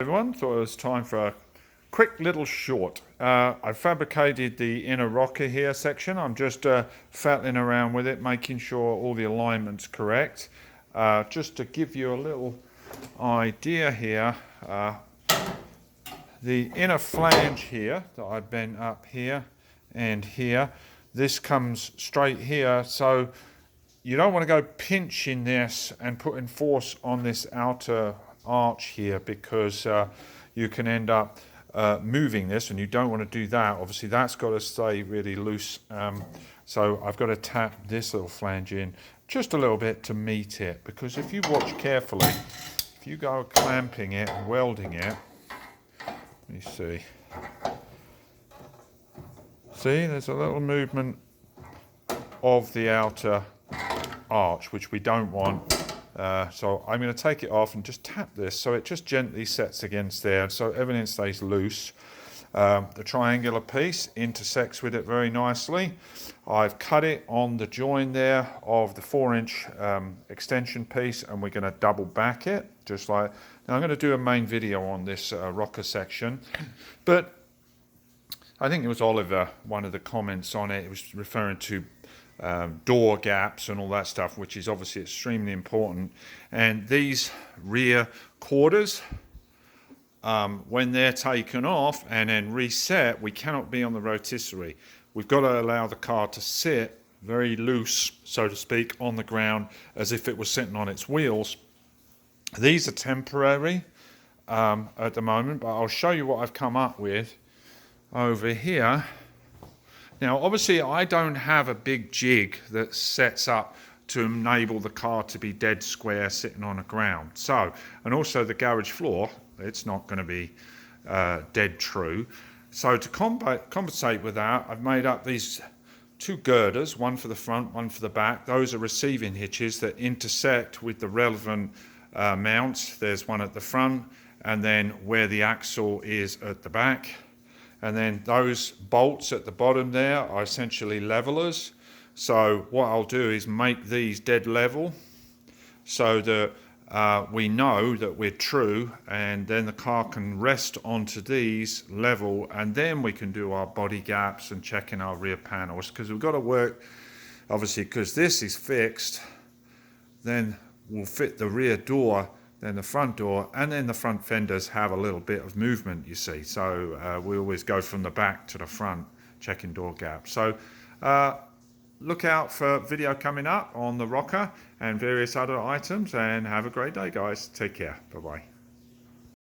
Everyone, thought it was time for a quick little short. I fabricated the inner rocker here section. I'm just fettling around with it, making sure all the alignment's correct. Just to give you a little idea here, the inner flange here that I bent up here and here, this comes straight here, so you don't want to go pinching this and putting force on this outer arch here, because you can end up moving this, and you don't want to do that. Obviously that's got to stay really loose, so I've got to tap this little flange in just a little bit to meet it, because if you watch carefully, if you go clamping it and welding it, let me see there's a little movement of the outer arch which we don't want. So I'm going to take it off and just tap this so it just gently sets against there, so everything stays loose. The triangular piece intersects with it very nicely. I've cut it on the join there of the 4-inch extension piece, and we're going to double back it just like. Now I'm going to do a main video on this rocker section, but I think it was Oliver, one of the comments on it, was referring to door gaps and all that stuff, which is obviously extremely important. And these rear quarters, when they're taken off and then reset, we cannot be on the rotisserie. We've got to allow the car to sit very loose, so to speak, on the ground as if it was sitting on its wheels. These are temporary at the moment, but I'll show you what I've come up with over here. Now obviously I don't have a big jig that sets up to enable the car to be dead square sitting on the ground. So, and also the garage floor, it's not going to be dead true. So to compensate with that, I've made up these two girders, one for the front, one for the back. Those are receiving hitches that intersect with the relevant mounts. There's one at the front, and then where the axle is at the back. And then those bolts at the bottom there are essentially levelers. So what I'll do is make these dead level so that we know that we're true, and then the car can rest onto these level, and then we can do our body gaps and checking our rear panels, because we've got to work, obviously, because this is fixed, then we'll fit the rear door, then the front door, and then the front fenders have a little bit of movement, you see. So we always go from the back to the front, checking door gaps. So look out for video coming up on the rocker and various other items, and have a great day, guys. Take care. Bye-bye.